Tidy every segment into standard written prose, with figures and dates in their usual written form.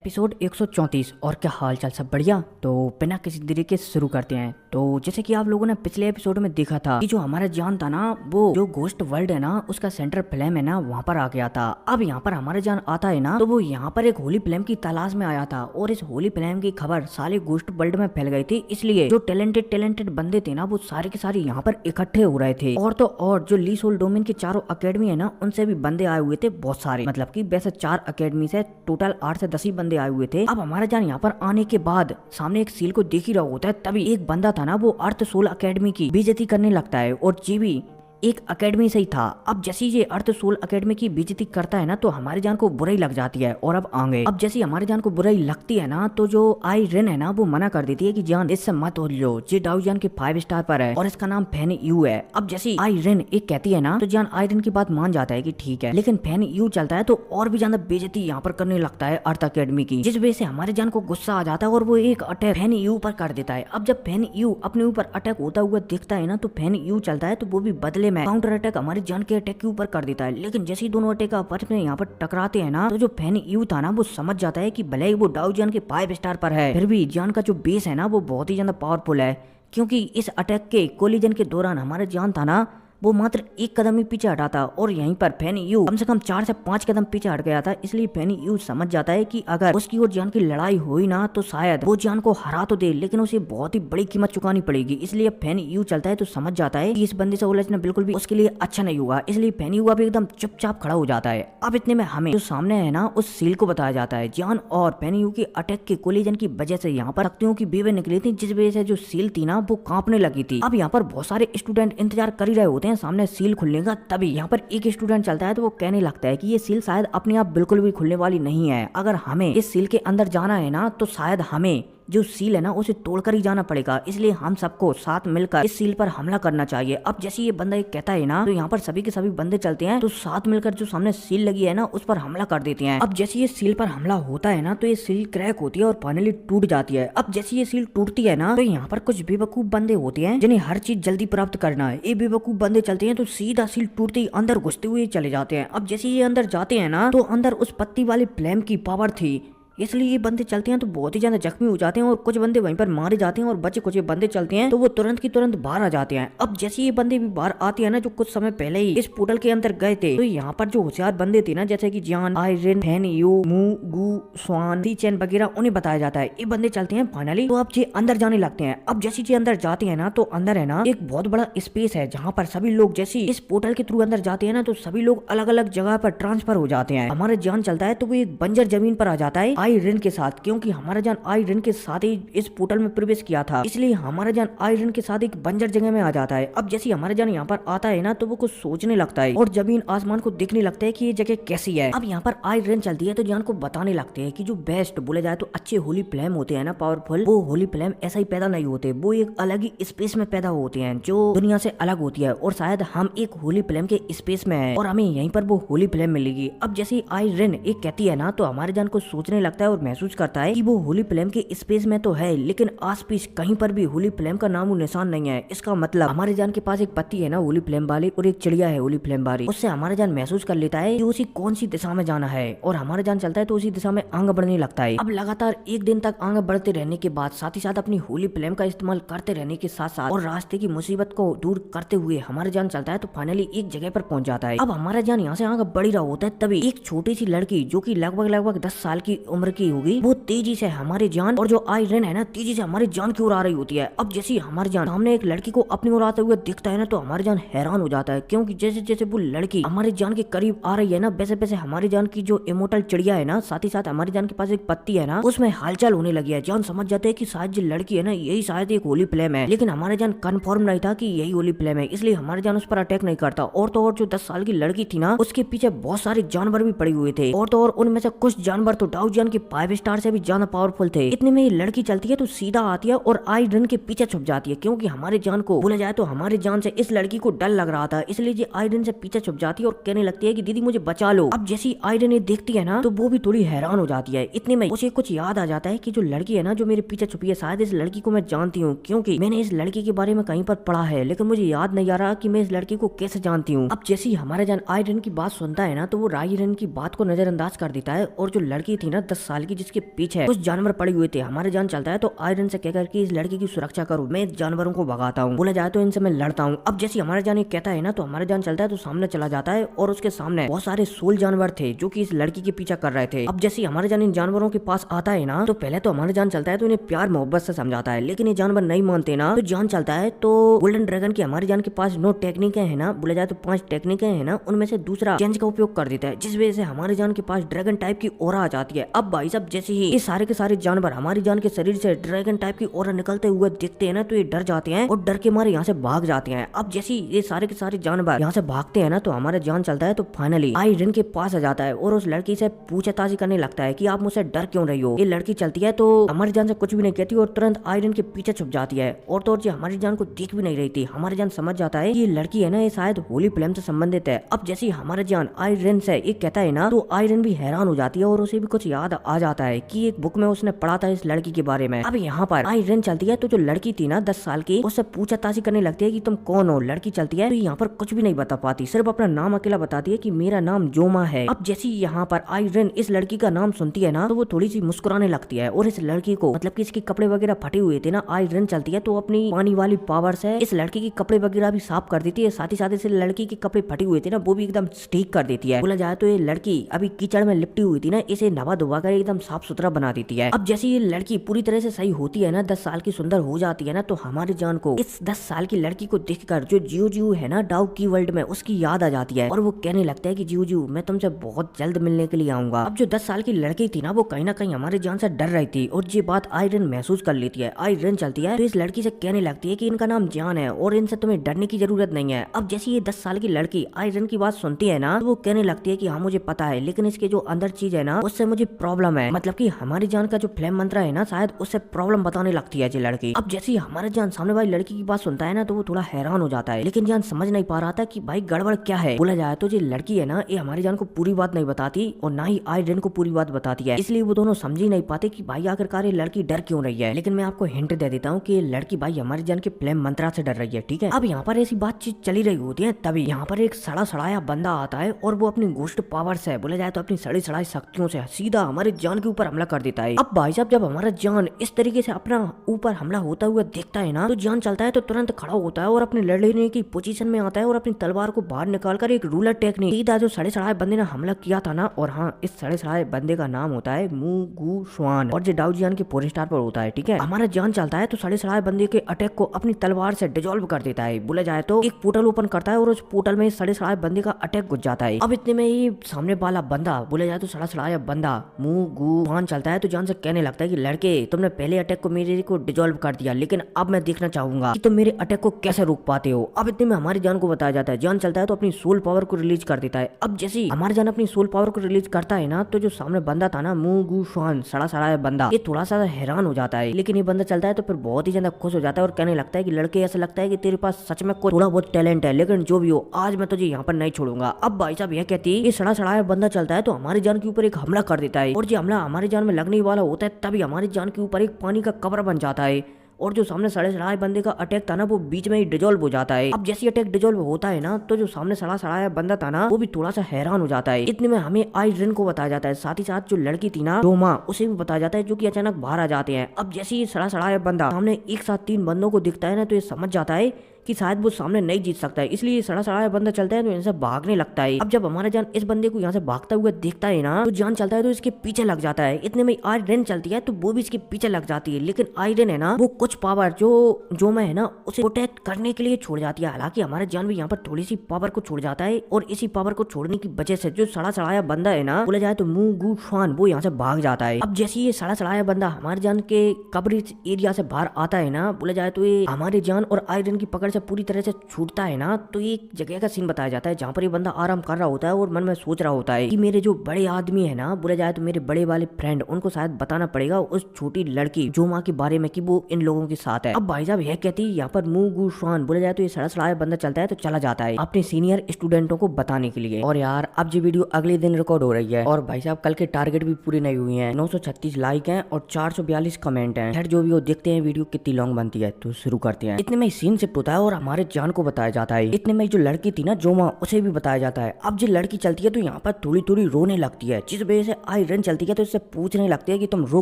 Episode 134। और क्या हाल चाल, सब बढ़िया। तो बिना किसी देरी के शुरू करते हैं। तो जैसे कि आप लोगों ने पिछले एपिसोड में देखा था कि जो हमारा जान था ना, वो जो घोस्ट वर्ल्ड है ना, उसका सेंटर फ्लेम है ना, वहाँ पर आ गया था। अब यहाँ पर हमारा जान आता है ना, तो वो यहाँ पर एक होली फ्लेम की तलाश में आया था और इस होली फ्लेम की खबर सारे घोस्ट वर्ल्ड में फैल गई थी। इसलिए जो टैलेंटेड बंदे थे ना, वो सारे के सारे यहाँ पर इकट्ठे हो रहे थे। और तो और जो ली सोल डोमेन की चारों अकेडमी है ना, उनसे भी बंदे आए हुए थे बहुत सारे। मतलब की वैसे 4 अकेडमी से टोटल 8 से 10 ही बंदे आए हुए थे। अब हमारा जान यहाँ पर आने के बाद सामने एक सील को देख ही रहा होता है, तभी एक बंदा था ना, वो अर्थ सोल अकेडमी की बेइज्जती करने लगता है। और जीवी एक अकेडमी से ही था। अब जैसे ये अर्थ सोल अकेडमी की बेइज्जती करता है ना, तो हमारे जान को बुराई लग जाती है। और अब आगे अब जैसे हमारे जान को बुराई लगती है ना, तो जो आई रिन है ना, वो मना कर देती है कि जान इससे मत हो लो, ये डाउ जान के 5 स्टार पर है और इसका नाम फैन यू है। अब जैसे आई रिन एक कहती है ना, तो जान आई रिन की बात मान जाता है कि ठीक है, लेकिन फैन यू चलता है तो और भी ज्यादा बेइज्जती यहाँ पर करने लगता है अर्थ अकेडमी की, जिस वजह से हमारे जान को गुस्सा आ जाता है और वो एक अटैक फैन यू पर कर देता है। अब जब फैन यू अपने ऊपर अटैक होता हुआ दिखता है ना, तो फैन यू चलता है तो वो भी बदले में काउंटर अटैक हमारे जान के अटैक के ऊपर कर देता है। लेकिन जैसे ही दोनों अटैक आपस में यहाँ पर टकराते हैं ना, तो जो फैन यू था ना, वो समझ जाता है कि भले ही वो डाउ जान के 5 स्टार पर है, फिर भी जान का जो बेस है ना, वो बहुत ही ज्यादा पावरफुल है। क्योंकि इस अटैक के कोलिजन के दौरान हमारे जान था ना, वो मात्र 1 कदम ही पीछे हटा था और यहीं पर फैन यू कम से कम 4 से 5 कदम पीछे हट गया था। इसलिए फैन यू समझ जाता है कि अगर उसकी और जान की लड़ाई हुई ना, तो शायद वो जान को हरा तो दे, लेकिन उसे बहुत ही बड़ी कीमत चुकानी पड़ेगी। इसलिए फैन यू चलता है तो समझ जाता है कि इस बंदे से उलझना बिल्कुल भी उसके लिए अच्छा नहीं होगा। इसलिए फैन यू अब एकदम चुपचाप खड़ा हो जाता है। अब इतने में हमें जो सामने है ना, उस सील को बताया जाता है। जान और फैन यू के अटैक के कोलिजन की वजह से यहाँ पर शक्तियों की बेवे निकली थी, जिस वजह से जो सील थी ना, वो कांपने लगी थी। अब यहाँ पर बहुत सारे स्टूडेंट इंतजार कर ही रहे होते हैं सामने सील खुलने का। तभी यहाँ पर एक स्टूडेंट चलता है तो वो कहने लगता है कि ये सील शायद अपने आप बिल्कुल भी खुलने वाली नहीं है। अगर हमें इस सील के अंदर जाना है ना, तो शायद हमें जो सील है ना, उसे तोड़कर ही जाना पड़ेगा। इसलिए हम सबको साथ मिलकर इस सील पर हमला करना चाहिए। अब जैसे ये बंदा एक कहता है ना, तो यहाँ पर सभी के सभी बंदे चलते हैं, तो साथ मिलकर जो सामने सील लगी है ना, उस पर हमला कर देते हैं। अब जैसे ये सील पर हमला होता है ना, तो ये सील क्रैक होती है और फाइनली टूट जाती है। अब जैसे ये सील टूटती है ना, तो यहाँ पर कुछ बेवकूफ बंदे होते हैं जिन्हें हर चीज जल्दी प्राप्त करना है। ये बेवकूफ बंदे चलते हैं तो सीधा सील टूटते ही अंदर घुसते हुए चले जाते हैं। अब जैसे ये अंदर जाते हैं ना, तो अंदर उस पत्ती वाली फ्लेम की पावर थी, इसलिए ये बंदे चलते हैं तो बहुत ही ज्यादा जख्मी हो जाते हैं और कुछ बंदे वहीं पर मारे जाते हैं। और बचे कुछ बंदे चलते हैं तो वो तुरंत की तुरंत बाहर आ जाते हैं। अब जैसे ये बंदे भी बाहर आते हैं ना, जो कुछ समय पहले ही इस पोर्टल के अंदर गए थे, तो यहाँ पर जो होशियार बंदे थे ना, जैसे कि जान, आयरन, फैन यू, मू, गू, स्वान, सी चैन वगैरह, उन्हें बताया जाता है। ये बंदे चलते हैं फाइनली, तो अब ये अंदर जाने लगते हैं। अब जैसे ये अंदर जाते हैं ना, तो अंदर है ना एक बहुत बड़ा स्पेस है, जहाँ पर सभी लोग जैसे इस पोर्टल के थ्रू अंदर जाते हैं ना, तो सभी लोग अलग अलग जगह पर ट्रांसफर हो जाते हैं। हमारे जान चलता है तो वो एक बंजर जमीन पर आ जाता है आयरन के साथ, क्योंकि हमारा जान आयरन के साथ ही इस पोर्टल में प्रवेश किया था। इसलिए हमारा जान आयरन के साथ एक बंजर जगह में आ जाता है। अब जैसे हमारा जान यहाँ पर आता है ना, तो वो कुछ सोचने लगता है और जमीन आसमान को देखने लगता है कि ये जगह कैसी है। अब यहाँ पर आयरन चलती है तो जान को बताने लगते हैं कि जो बेस्ट बोले जाए तो अच्छे होली फ्लेम होते हैं ना, पावरफुल, वो होली फ्लेम ऐसा ही पैदा नहीं होते, वो एक अलग ही स्पेस में पैदा होते हैं जो दुनिया से अलग होती है। और शायद हम एक होली फ्लेम के स्पेस में है और हमें यहीं पर वो होली फ्लेम मिलेगी। अब जैसे आयरन एक कहती है ना, तो हमारे जान को सोचने लगता है और महसूस करता है कि वो होली फ्लेम के स्पेस में तो है, लेकिन आस-पास कहीं पर भी होली फ्लेम का नामो निशान नहीं है। इसका मतलब हमारे जान के पास एक पत्ती है ना होली फ्लेम वाली, और एक चिड़िया है होली फ्लेम वाली। उससे हमारा जान महसूस कर लेता है कि उसी कौन सी दिशा में जाना है और हमारा जान चलता है तो उसी दिशा में आगे बढ़ने लगता है। अब लगातार 1 दिन तक आगे बढ़ते रहने के बाद, साथ ही साथ अपनी होली फ्लेम का इस्तेमाल करते रहने के साथ साथ और रास्ते की मुसीबत को दूर करते हुए हमारे जान चलता है तो फाइनली एक जगह पर पहुंच जाता है। अब हमारा जान यहाँ से आगे बढ़ रहा होता है, तभी एक छोटी सी लड़की जो की लगभग 10 साल की उम्र की होगी, वो तेजी से हमारे जान और जो आयरन है ना, तेजी से हमारी जान की ओर आ रही होती है। अब जैसे हमारी जान सामने एक लड़की को अपनी ओर आते हुए दिखता है ना, तो हमारी जान हैरान हो जाता है, क्योंकि जैसे जैसे वो लड़की हमारी जान के करीब आ रही है ना, वैसे वैसे हमारी जान की जो इमोर्टल चिड़िया है ना, साथ ही साथ हमारी जान के पास एक पत्ती है ना, उसमें हलचल होने लगी है। जान समझ जाते है कि शायद जो लड़की है ना, यही शायद एक होली फ्लेम है, लेकिन हमारे जान कन्फर्म नहीं था कि यही होली फ्लेम है, इसलिए हमारे जान उस पर अटैक नहीं करता। और तो और जो 10 साल की लड़की थी ना, उसके पीछे बहुत सारे जानवर भी पड़े हुए थे, और तो और उनमें से कुछ जानवर तो डाउ जान के 5 स्टार से भी ज्यादा पावरफुल थे। इतने में ये लड़की चलती है तो सीधा आती है और आयरन के पीछे छुप जाती है, क्योंकि हमारे जान को बोला जाए तो हमारे जान से इस लड़की को डर लग रहा था, इसलिए ये आयरन से पीछे छुप जाती है और कहने लगती है कि दीदी मुझे बचा लो। अब जैसी आयरन ये देखती है ना, तो वो भी थोड़ी हैरान हो जाती है। इतने में उसे कुछ याद आ जाता है कि जो लड़की है ना, जो मेरे पीछे छुपी है, शायद इस लड़की को मैं जानती हूँ, क्योंकि मैंने इस लड़की के बारे में कहीं पर पढ़ा है, लेकिन मुझे याद नहीं आ रहा कि मैं इस लड़की को कैसे जानती हूँ। अब जैसे हमारा जान आयरन की बात सुनता है ना, तो वो आयरन की बात को नजरअंदाज कर देता है और जो लड़की थी ना 10 साल की जिसके पीछे कुछ जानवर पड़े हुए थे। हमारे जान चलता है तो आयरन से कहकर कि इस लड़की की सुरक्षा करूँ, मैं जानवरों को भगाता हूँ, बोला जाए तो इनसे मैं लड़ता हूँ। अब जैसे हमारे जान ये कहता है ना तो हमारे जान चलता है तो सामने चला जाता है और उसके सामने बहुत सारे सोल जानवर थे जो कि इस लड़की के पीछा कर रहे थे। अब जैसे हमारे जान इन जानवरों के पास आता है ना तो पहले तो हमारे जान चलता है तो इन्हें प्यार मोहब्बत से समझाता है, लेकिन ये जानवर नहीं मानते ना तो जान चलता है तो गोल्डन ड्रैगन की हमारी जान के पास 9 टेक्निकें है ना, बोला जाए तो 5 टेक्निकें है ना, उनमें से दूसरा चेंज का उपयोग कर देता है, जिस वजह से हमारी जान के पास ड्रैगन टाइप की ओरा आ जाती है। अब भाई साहब जैसे ही ये सारे के सारे जानवर हमारी जान के शरीर से ड्रैगन टाइप की ओरा निकलते हुए दिखते हैं ना तो ये डर जाते हैं और डर के मारे यहाँ से भाग जाते हैं। अब जैसे ये सारे के सारे जानवर यहाँ से भागते हैं ना तो हमारे जान चलता है तो फाइनली आयरन के पास आ जाता है और उस लड़की से पूछताछ करने लगता है कि आप मुझसे डर क्यों रही हो। ये लड़की चलती है तो हमारी जान से कुछ भी नहीं कहती और तुरंत आयरन के पीछे छुप जाती है और तो और ये हमारी जान को देख भी नहीं रही थी। हमारी जान समझ जाता है ये लड़की है ना ये शायद होली फ्लेम से संबंधित है। अब जैसे हमारा जान आयरन से ये कहता है ना तो आयरन भी हैरान हो जाती है और उसे भी कुछ याद आ जाता है कि एक बुक में उसने पढ़ा था इस लड़की के बारे में। अब यहाँ पर आयरन चलती है तो जो लड़की थी ना 10 साल की उससे पूछताछ करने लगती है कि तुम कौन हो। लड़की चलती है तो यहाँ पर कुछ भी नहीं बता पाती, सिर्फ अपना नाम अकेला बताती है कि मेरा नाम जोमा है। अब जैसे यहाँ पर आयरन इस लड़की का नाम सुनती है ना तो वो थोड़ी सी मुस्कुराने लगती है और इस लड़की को मतलब कि इसके कपड़े वगैरह फटे हुए थे ना, आयरन चलती है तो अपनी पानी वाली पावर से इस लड़की के कपड़े वगैरह भी साफ कर देती है, साथ ही साथ इस लड़की के कपड़े फटे हुए थे ना वो भी एकदम ठीक कर देती है। बोला जाए तो ये लड़की अभी कीचड़ में लिपटी हुई थी ना, इसे नवा धोवा कर एकदम साफ सुथरा बना देती है। अब जैसे ये लड़की पूरी तरह से सही होती है ना, 10 साल की सुंदर हो जाती है ना, तो हमारे जान को इस 10 साल की लड़की को देखकर जो जियो जियो है ना डाउ की वर्ल्ड में उसकी याद आ जाती है और वो कहने लगता है कि जियो जियो मैं तुमसे बहुत जल्द मिलने के लिए आऊंगा। अब जो 10 साल की लड़की थी ना वो कहीं ना कहीं हमारे जान से डर रही थी और ये बात आयरन महसूस कर लेती है। आयरन चलती है तो इस लड़की से कहने लगती है कि इनका नाम जान है और इनसे तुम्हें डरने की जरूरत नहीं है। अब जैसे ये 10 साल की लड़की आयरन की बात सुनती है ना तो वो कहने लगती है कि हाँ मुझे पता है, लेकिन इसके जो अंदर चीज है ना उससे मुझे प्रॉब्लम है, मतलब कि हमारी जान का जो फ्लेम मंत्र है ना शायद उससे प्रॉब्लम बताने लगती है ये लड़की। अब जैसे हमारे जान सामने वाली लड़की की बात सुनता है ना तो वो थोड़ा हैरान हो जाता है, लेकिन जान समझ नहीं पा रहा था कि भाई गड़बड़ क्या है। बोला जाए तो ये लड़की है ना ये हमारी जान को पूरी बात नहीं बताती और ना ही आयरन को पूरी बात बताती है, इसलिए वो दोनों समझ ही नहीं पाते कि भाई आखिरकार ये लड़की डर क्यों रही है। लेकिन मैं आपको हिंट दे देता हूँ कि ये लड़की भाई हमारी जान के फ्लेम मंत्रा से डर रही है, ठीक है। अब यहाँ पर ऐसी बातचीत चली रही होती है तभी यहाँ पर एक सड़ा सड़ाया बंदा आता है और वो अपनी गोश्त पावर से बोला जाए तो अपनी सड़ी सड़ाई शक्तियों से सीधा हमारे जान के ऊपर हमला कर देता है। अब भाई साहब जब हमारा जान इस तरीके से अपना ऊपर हमला होता हुआ देखता है ना तो जान चलता है तो तुरंत खड़ा होता है और अपने लड़ने की पोजीशन में आता है और अपनी तलवार को बाहर निकालकर एक रूलर टेक्निक सीधा जो सड़े सड़ाए बंदे ने हमला किया था ना, और हाँ इस सड़े सड़ाए बंदे का नाम होता है मुगु स्वान और जो डाउजियान के 4 स्टार पर होता है, ठीक है। हमारा जान चलता है तो सड़े सड़ाए बंदे के अटैक को अपनी तलवार से डिजोल्व कर देता है। बोला जाए तो एक पोर्टल ओपन करता है और उस पोर्टल में सड़े सड़ाए बंदे का अटैक घुस जाता है। अब इतने में ये सामने वाला बंदा बोला जाए तो सड़ा सड़ाया बंदा मुगु स्वान चलता है तो जान से कहने लगता है कि लड़के तुमने पहले अटैक को मेरे को डिजोल्व कर दिया, लेकिन अब मैं देखना चाहूंगा कि तुम मेरे अटैक को कैसे रोक पाते हो। अब इतने में हमारी जान को बताया जाता है, जान चलता है तो अपनी सोल पावर को रिलीज कर देता है। अब जैसे हमारी जान अपनी सोल पावर को रिलीज करता है ना तो जो सामने बंदा था ना मुगु स्वान सड़ा सड़ाया बंदा, ये थोड़ा सा हैरान हो जाता है, लेकिन ये बंदा चलता है तो फिर बहुत ही ज्यादा खुश हो जाता है और कहने लगता है कि लड़के ऐसा लगता है कि तेरे पास सच में थोड़ा बहुत टैलेंट है, लेकिन जो भी हो आज मैं तुझे यहाँ पर नहीं छोड़ूंगा। अब भाई साहब यह कहती है ये सड़ा सड़ाया बंदा चलता है तो हमारी जान के ऊपर एक हमला कर देता है और जो हमला हमारी जान में लगने वाला होता है तभी हमारी जान के ऊपर एक पानी का कवर बन जाता है और जो सामने सड़े सड़ाए बंदे का अटैक था ना वो बीच में ही डिजोल्व हो जाता है। अब जैसे अटैक डिजोल्व होता है ना तो जो सामने सड़ा सड़ाया बंदा था ना वो भी थोड़ा सा हैरान हो जाता है। इतने में हमें आयरन को बताया जाता है, साथ ही साथ जो लड़की थी ना रोमा उसे भी बताया जाता है जो कि अचानक बाहर आ जाते हैं। अब जैसे ये सड़ा सड़ाया बंदा सामने एक साथ 3 बंदों को दिखता है ना तो ये समझ जाता है कि शायद वो सामने नहीं जीत सकता है, इसलिए सड़ा सड़ाया बंदा चलता है तो इनसे भागने लगता है। अब जब हमारा जान इस बंदे को यहाँ से भागता हुआ देखता है ना तो जान चलता है तो इसके पीछे लग जाता है। इतने में आयरन चलती है तो वो भी इसके पीछे लग जाती है, लेकिन आयरन है ना वो कुछ पावर जो मैं है ना उसे प्रोटेक्ट करने के लिए छोड़ जाती है। हालांकि हमारे जान भी यहाँ पर थोड़ी सी पावर को छोड़ जाता है और इसी पावर को छोड़ने की वजह से जो सड़ा सड़ाया बंदा है ना बोला जाए तो मुगु स्वान वो यहाँ से भाग जाता है। अब जैसे ये सड़ा सड़ाया बंदा हमारे जान के कवरेज एरिया से बाहर आता है ना बोला जाए तो ये हमारे जान और आयरन की पकड़ से पूरी तरह से छूटता है ना तो एक जगह का सीन बताया जाता है जहाँ पर ये बंदा आराम कर रहा होता है और मन में सोच रहा होता है कि मेरे जो बड़े आदमी है ना बोला जाए तो मेरे बड़े वाले फ्रेंड उनको शायद बताना पड़ेगा उस छोटी लड़की जोमा के बारे में कि वो इन लोगों के साथ है। अब भाई साहब यह कहती है यहाँ पर मुगु स्वान बोला जाए तो ये सड़ा सड़ाया बंदा चलता है तो चला जाता है अपने सीनियर स्टूडेंटों को बताने के लिए। और यार अब ये वीडियो अगले दिन रिकॉर्ड हो रही है और भाई साहब कल के टारगेट भी पूरे नहीं हुए हैं, 936 लाइक है और 442 कमेंट है। खैर जो भी हो देखते हैं वीडियो कितनी लॉन्ग बनती है तो शुरू करते हैं। इतने में सीन शिफ्ट होता है और हमारे जान को बताया जाता है। इतने में जो लड़की थी ना जोमा, उसे भी बताया जाता है। अब जो लड़की चलती है तो यहाँ पर थोड़ी थोड़ी रोने लगती है, जिस वजह से आयरन चलती है तो इससे पूछने लगती है कि तुम रो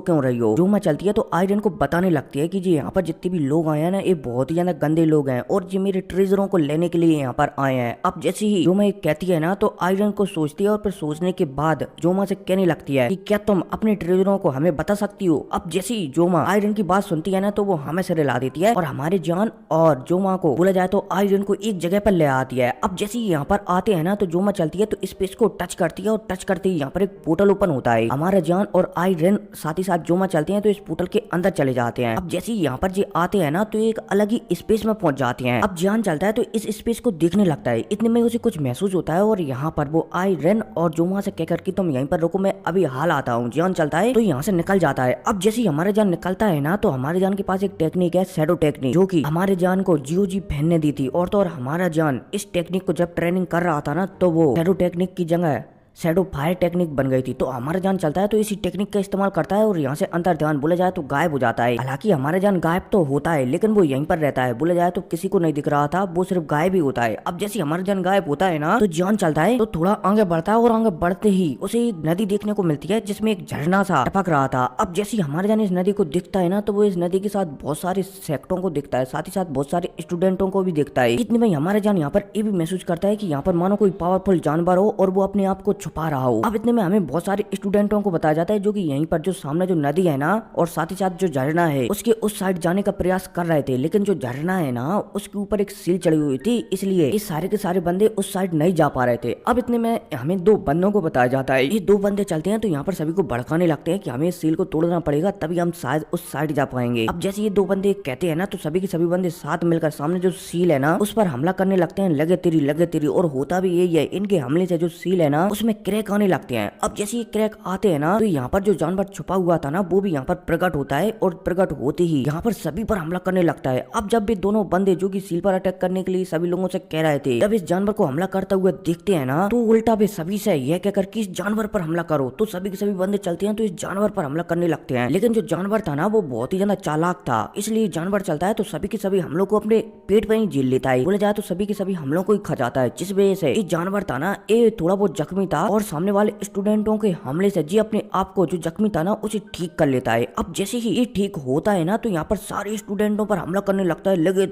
क्यों रही हो। जोमा चलती है तो आयरन को बताने लगती है कि जी यहाँ पर जितने भी लोग आए हैं ना, ये बहुत ही ज्यादा गंदे लोग हैं और ये मेरे ट्रेजरों को लेने के लिए यहाँ पर आए हैं। अब जैसे ही जोमा ये कहती है ना तो आयरन को सोचती है और फिर सोचने के बाद जोमा से कहने लगती है कि क्या तुम अपने ट्रेजरों को हमें बता सकती हो। अब जैसे ही जोमा आयरन की बात सुनती है ना तो वो हमें से रिला देती है और हमारे जान और जोमा को बोला जाए तो आयरन को एक जगह पर ले आती है। अब जैसे ही यहाँ पर आते हैं ना तो जोमा चलती है तो स्पेस को टच करती है और टच करते ही यहाँ पर एक पोर्टल ओपन होता है। हमारा जान और आयरन साथ ही साथ जोमा चलते हैं तो इस पोर्टल के अंदर चले जाते हैं। अब जैसे ही यहाँ पर जी आते हैं ना तो एक अलग ही स्पेस में पहुंच जाते हैं। अब जान चलता है तो इस स्पेस को देखने लगता है। इतने में उसे कुछ महसूस होता है और यहाँ पर वो आयरन और जोमा से कहकर कि तुम यहीं पर रुको, मैं अभी हाल आता हूँ। जान चलता है तो यहाँ से निकल जाता है। अब जैसे ही हमारे जान निकलता है ना तो हमारे जान के पास एक टेक्निक है, शैडो टेक्निक, जो कि हमारे जान को जीओजी फैन ने दी थी। और तो और हमारा जान इस टेक्निक को जब ट्रेनिंग कर रहा था ना तो वो शैडो टेक्निक की जगह शैडो फायर टेक्निक बन गई थी। तो हमारा जान चलता है तो इसी टेक्निक का इस्तेमाल करता है और यहाँ से अंतर ध्यान बोला जाए तो गायब हो जाता है। हालांकि हमारा जान गायब तो होता है लेकिन वो यहीं पर रहता है, बोला जाए तो किसी को नहीं दिख रहा था, वो सिर्फ गायब ही होता है। अब जैसे हमारा जान गायब होता है ना तो जान चलता है तो थोड़ा आगे बढ़ता है और आगे बढ़ते ही उसे एक नदी देखने को मिलती है जिसमें एक झरना सा टपक रहा था। अब जैसे हमारे जान इस नदी को दिखता है ना तो वो इस नदी के साथ बहुत सारे सेक्टरों को दिखता है, साथ ही साथ बहुत सारे स्टूडेंटों को भी दिखता है। इतने में हमारा जान यहाँ पर ये भी महसूस करता है कि यहाँ पर मानो कोई पावरफुल जानवर हो और वो अपने आप को छुपा रहा हो। अब इतने में हमें बहुत सारे स्टूडेंटों को बताया जाता है जो कि यहीं पर जो सामने जो नदी है ना और साथ ही साथ जो झरना है उसके उस साइड जाने का प्रयास कर रहे थे, लेकिन जो झरना है ना उसके ऊपर एक सील चढ़ी हुई थी, इसलिए ये सारे के सारे बंदे उस साइड नहीं जा पा रहे थे। अब इतने में हमें दो बंदों को बताया जाता है। ये दो बंदे चलते हैं तो यहाँ पर सभी को भड़काने लगते हैं कि हमें इस सील को तोड़ना पड़ेगा तभी हम शायद उस साइड जा पाएंगे। अब जैसे ये दो बंदे कहते हैं ना तो सभी के सभी बंदे साथ मिलकर सामने जो सील है ना उस पर हमला करने लगते हैं, लगे तेरी। और होता भी यही है, इनके हमले से जो सील है ना उसमें क्रैक आने लगते हैं। अब जैसे ये क्रैक आते हैं ना तो यहाँ पर जो जानवर छुपा हुआ था ना वो भी यहाँ पर प्रकट होता है और प्रकट होते ही यहाँ पर सभी पर हमला करने लगता है। अब जब भी दोनों बंदे जो कि सील पर अटैक करने के लिए सभी लोगों से कह रहे थे, जब इस जानवर को हमला करता हुआ देखते हैं ना तो उल्टा भी सभी से यह कहकर कि इस जानवर पर हमला करो, तो सभी के सभी बंदे चलते हैं तो इस जानवर पर हमला करने लगते हैं। लेकिन जो जानवर था ना वो बहुत ही ज्यादा चालाक था, इसलिए जानवर चलता है तो सभी के सभी हमलों को अपने पेट पर ही झेल लेता है, बोला जाए तो सभी के सभी हमलों को ही खा जाता है। जिस वजह से ये जानवर था ना ये थोड़ा बहुत जख्मी था और सामने वाले स्टूडेंटों के हमले से जी अपने आप को जो जख्मी था ना उसे ठीक कर लेता है। अब जैसे ही ये ठीक होता है ना तो यहाँ पर सारे स्टूडेंटों पर हमला करने लगता है, लगे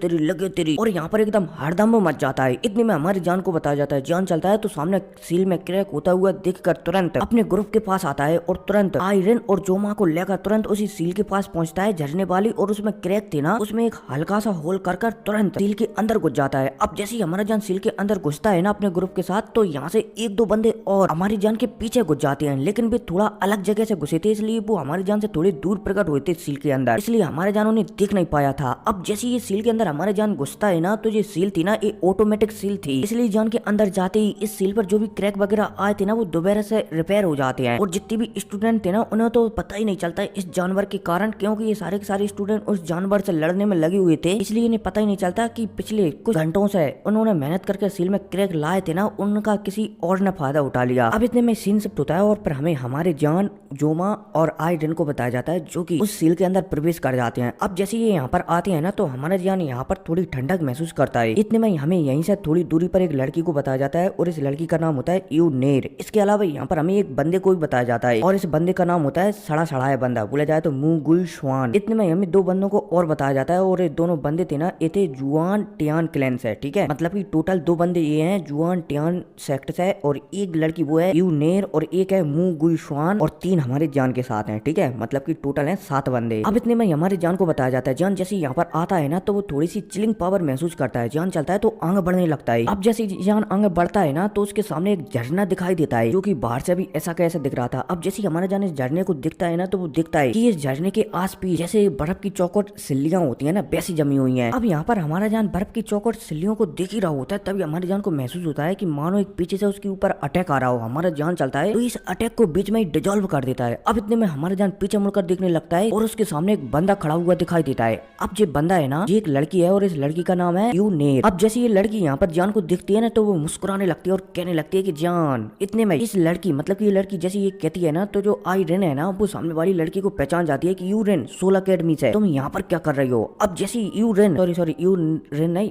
तेरी, और यहाँ पर एकदम हड़दम मच जाता है। इतने में हमारे जान को बताया जाता है। जान चलता है तो सामने सील में क्रैक होता हुआ देखकर तुरंत अपने ग्रुप के पास आता है और तुरंत आयरन और जोमा को लेकर तुरंत उसी सील के पास पहुंचता है झरने वाली, और उसमें क्रैक थे ना उसमें एक हल्का सा होल कर तुरंत सील के अंदर घुस जाता है। अब जैसे ही हमारा जान सील के अंदर घुसता है ना अपने ग्रुप के साथ तो यहाँ से एक दो बंदे और हमारी जान के पीछे घुस जाते हैं, लेकिन वे थोड़ा अलग जगह से घुसे थे इसलिए वो हमारी जान से थोड़ी दूर प्रकट हुए थे सील के अंदर, इसलिए हमारे जान उन्हें देख नहीं पाया था। अब जैसे ये सील के अंदर हमारे जान घुसता है ना तो ये सील थी ना ये ऑटोमेटिक सील थी, इसलिए जान के अंदर जाते ही इस सील पर जो भी क्रैक वगैरह आए थे ना वो दोबारा से रिपेयर हो जाते हैं। और जितने भी स्टूडेंट थे ना उन्हें तो पता ही नहीं चलता इस जानवर के कारण, क्योंकि ये सारे के सारे स्टूडेंट उस जानवर से लड़ने में लगे हुए थे, इसलिए इन्हें पता ही नहीं चलता कि पिछले कुछ घंटों से उन्होंने मेहनत करके सील में क्रैक लाए थे ना उनका किसी और ने फायदा उठा लिया। अब इतने में सीन शिफ्ट होता है और फिर हमें हमारे जान, जोमा और आयरन को बताया जाता है जो कि उस सील के अंदर प्रवेश कर जाते हैं। अब जैसे ये यहाँ पर आते हैं ना तो हमारा जान यहाँ पर थोड़ी ठंडक महसूस करता है। इतने में हमें यहीं से थोड़ी दूरी पर एक लड़की को बताया जाता है और इस लड़की का नाम होता है यूनेर। इसके अलावा यहाँ पर हमें एक बंदे को भी बताया जाता है और इस बंदे का नाम होता है सड़ा सड़ाया बंदा, बोला जाए तो मुंह गुल श्वान। इतने में हमें दो बंदों को और बताया जाता है और ये दोनों बंदे थे ना ये थे जुआन टियान क्लैन से, ठीक है, मतलब की टोटल दो बंदे ये हैं जुआन टियान सेक्ट से, और एक लड़की वो है यूनेर और एक है मुंह गुल श्वान, और तीन हमारे जान के साथ हैं, ठीक है, मतलब कि टोटल है 7 बंदे। अब इतने में हमारे जान को बताया जाता है। जान जैसे यहाँ पर आता है ना तो वो थोड़ी सी चिलिंग पावर महसूस करता है। जान चलता है तो आगे बढ़ने लगता है। अब जैसे जान आगे बढ़ता है ना तो उसके सामने एक झरना दिखाई देता है जो कि बाहर से भी ऐसा कैसा दिख रहा था। अब जैसे हमारा जान इस झरने को दिखता है ना तो वो दिखता है कि इस झरने के आस-पास जैसे बर्फ की चौकोट सिल्लियां होती है ना वैसी जमी हुई है। अब यहाँ पर हमारा जान बर्फ की चौकोट सिल्लियों को देख ही रहा होता है, तभी हमारे जान को महसूस होता है कि मानो एक पीछे से उसके ऊपर अटैक आ रहा आओ। हमारा जान चलता है तो इस अटैक को बीच में ही डिजोल्व कर देता है। अब इतने में हमारा जान पीछे मुड़कर देखने लगता है और उसके सामने एक बंदा खड़ा हुआ दिखाई देता है। अब ये बंदा है ना, ये एक लड़की है और इस लड़की का नाम है यूनेर। अब जैसे ये लड़की यहाँ पर जान को दिखती है ना तो वो मुस्कुराने लगती है और कहने लगती है कि जान। इतने में इस लड़की मतलब कि ये लड़की जैसे ये कहती है ना तो जो आयरन है ना वो सामने वाली लड़की को पहचान जाती है कि यूरेन सोल अकेडमी से तुम यहाँ पर क्या कर रही हो। अब जैसी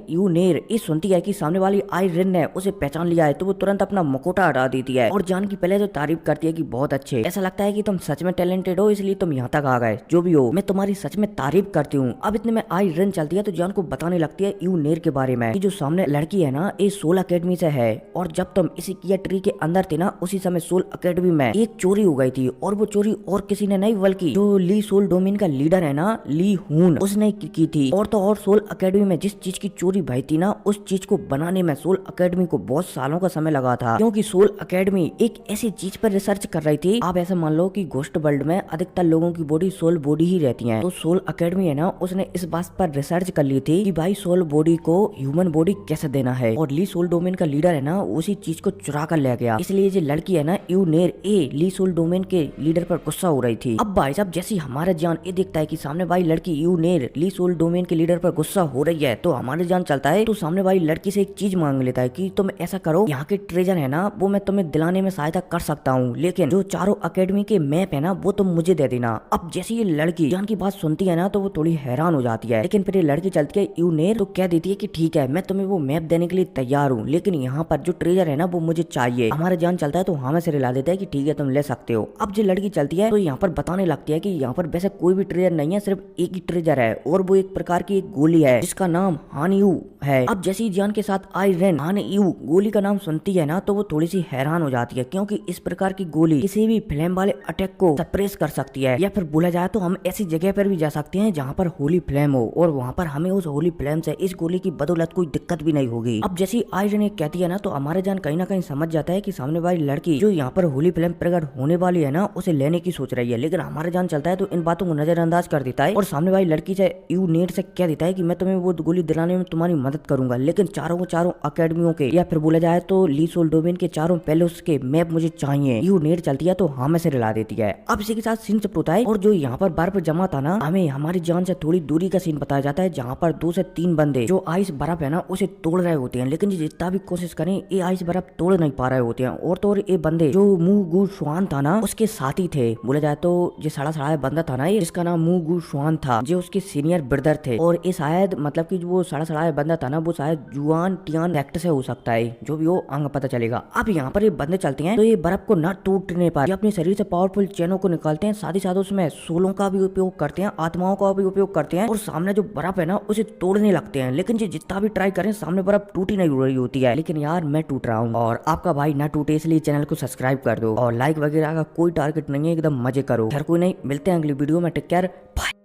यूनेर ये सुनती है कि सामने वाली आयरन ने उसे पहचान लिया है तो वो तुरंत अपना मुकुटा हटा देती है और जान की पहले तो तारीफ करती है कि बहुत अच्छे, ऐसा लगता है कि तुम सच में टैलेंटेड हो इसलिए तुम यहाँ तक आ गए। जो भी हो मैं तुम्हारी सच में तारीफ करती हूँ। अब इतने में आयरन चलती है तो जान को बताने लगती है यूनेर के बारे में कि जो सामने लड़की है ना ये सोल अकेडमी से है और जब तुम इसी किया ट्री के अंदर थे ना उसी समय सोल अकेडमी में एक चोरी हो गई थी और वो चोरी और किसी ने नहीं बल्कि जो ली सोल डोमेन का लीडर है ना ली हून उसने की थी। और तो और सोल अकेडमी में जिस चीज की चोरी भई थी ना उस चीज को बनाने में सोल अकेडमी को बहुत सालों का समय लगा था क्योंकि सोल अकेडमी एक ऐसी चीज पर रिसर्च कर रही थी। आप ऐसा मान लो कि घोस्ट वर्ल्ड में अधिकतर लोगों की बॉडी सोल बॉडी ही रहती है तो सोल अकेडमी है ना उसने इस बात पर रिसर्च कर ली थी कि भाई सोल बॉडी को ह्यूमन बॉडी कैसे देना है और ली सोल डोमेन का लीडर है ना उसी चीज को चुरा कर ले गया। इसलिए जो लड़की है ना यूनेर ए ली सोल डोमेन के लीडर पर गुस्सा हो रही थी। अब भाई साहब जैसे हमारा जान ये देखता है कि सामने भाई लड़की यूनेर ली सोल डोमेन के लीडर पर गुस्सा हो रही है तो हमारे जान चलता है तो सामने वाली लड़की से एक चीज मांग लेता है कि तुम ऐसा करो यहाँ के ट्रेजर है ना वो मैं तुम्हें दिलाने में सहायता कर सकता हूँ लेकिन जो चारों अकेडमी के मैप है ना वो तुम मुझे दे देना। अब जैसे ये लड़की जान की बात सुनती है ना तो वो थोड़ी हैरान हो जाती है लेकिन फिर ये लड़की चलती है यूनेर तो कह देती है कि ठीक है मैं तुम्हें वो मैप देने के लिए तैयार हूँ लेकिन यहाँ पर जो ट्रेजर है ना वो मुझे चाहिए। हमारा जान चलता है तो हाँ में से रिला देता है कि ठीक है तुम ले सकते हो। अब जो लड़की चलती है तो यहाँ पर बताने लगती है कि यहाँ पर वैसे कोई भी ट्रेजर नहीं है सिर्फ एक ही ट्रेजर है और वो एक प्रकार की एक गोली है जिसका नाम हानियू है। अब जैसे ही जान के साथ आयरन हानियू गोली का नाम सुनती है ना तो वो थोड़ी सी हैरान हो जाती है क्योंकि इस प्रकार की गोली किसी भी फ्लेम वाले अटैक को सप्रेस कर सकती है या फिर बोला जाए तो हम ऐसी जगह पर भी जा सकते हैं जहाँ पर होली फ्लेम हो और वहाँ पर हमें उस होली फ्लेम से इस गोली की बदौलत कोई दिक्कत भी नहीं होगी। अब जैसी आयरन ये कहती है ना तो हमारे जान कहीं ना कहीं समझ जाता है कि सामने वाली लड़की जो यहाँ पर होली फ्लेम प्रकट होने वाली है ना उसे लेने की सोच रही है लेकिन हमारे जान चलता है तो इन बातों को नजरअंदाज कर देता है और सामने वाली लड़की से यूनेर से कह देता है कि मैं तुम्हें वो गोली दिलाने में तुम्हारी मदद करूंगा लेकिन चारों अकेडमियों के या फिर बोला जाए तो ली सोल डोमेन के चारों पैलेस के मैप मुझे चाहिए। यूनेर चलती है तो हाँ में से रिला देती है। अब इसी के साथ सीन चुप होता है और जो यहाँ पर बर्फ जमा था ना हमें हमारी जान से थोड़ी दूरी का सीन बताया जाता है जहाँ पर 2 से 3 बंदे जो आइस बर्फ है ना उसे तोड़ रहे होते हैं लेकिन जितना भी कोशिश करें ये आइस बर्फ तोड़ नहीं पा रहे होते हैं। और तो और ये बंदे जो मुंह गु स्वान था ना उसके साथी थे। बोला जाए तो ये सड़ा बंदा था ना ये जिसका नाम मुंह गु स्वान था जो उसके सीनियर ब्रदर थे और ये शायद मतलब कि वो सड़ा बंदा था ना वो शायद जुआन टियान एक्ट से हो सकता है जो भी हो आगे पता चलेगा। अब यहाँ पर ये बंदे चलते हैं तो ये बर्फ को न टूटने पर अपने शरीर से पावरफुल चैनों को निकालते हैं साथ ही साथ उसमें सोलों का भी उपयोग करते हैं आत्माओं का भी उपयोग करते हैं और सामने जो बर्फ है ना उसे तोड़ने लगते हैं लेकिन ये जितना भी ट्राई करें सामने बर्फ टूटी नहीं रही होती है। लेकिन यार मैं टूट रहा हूँ और आपका भाई ना टूटे इसलिए चैनल को सब्सक्राइब कर दो और लाइक वगैरह का कोई टारगेट नहीं है एकदम मजे करो। हर कोई नहीं मिलते हैं अगली वीडियो में। Take care bye.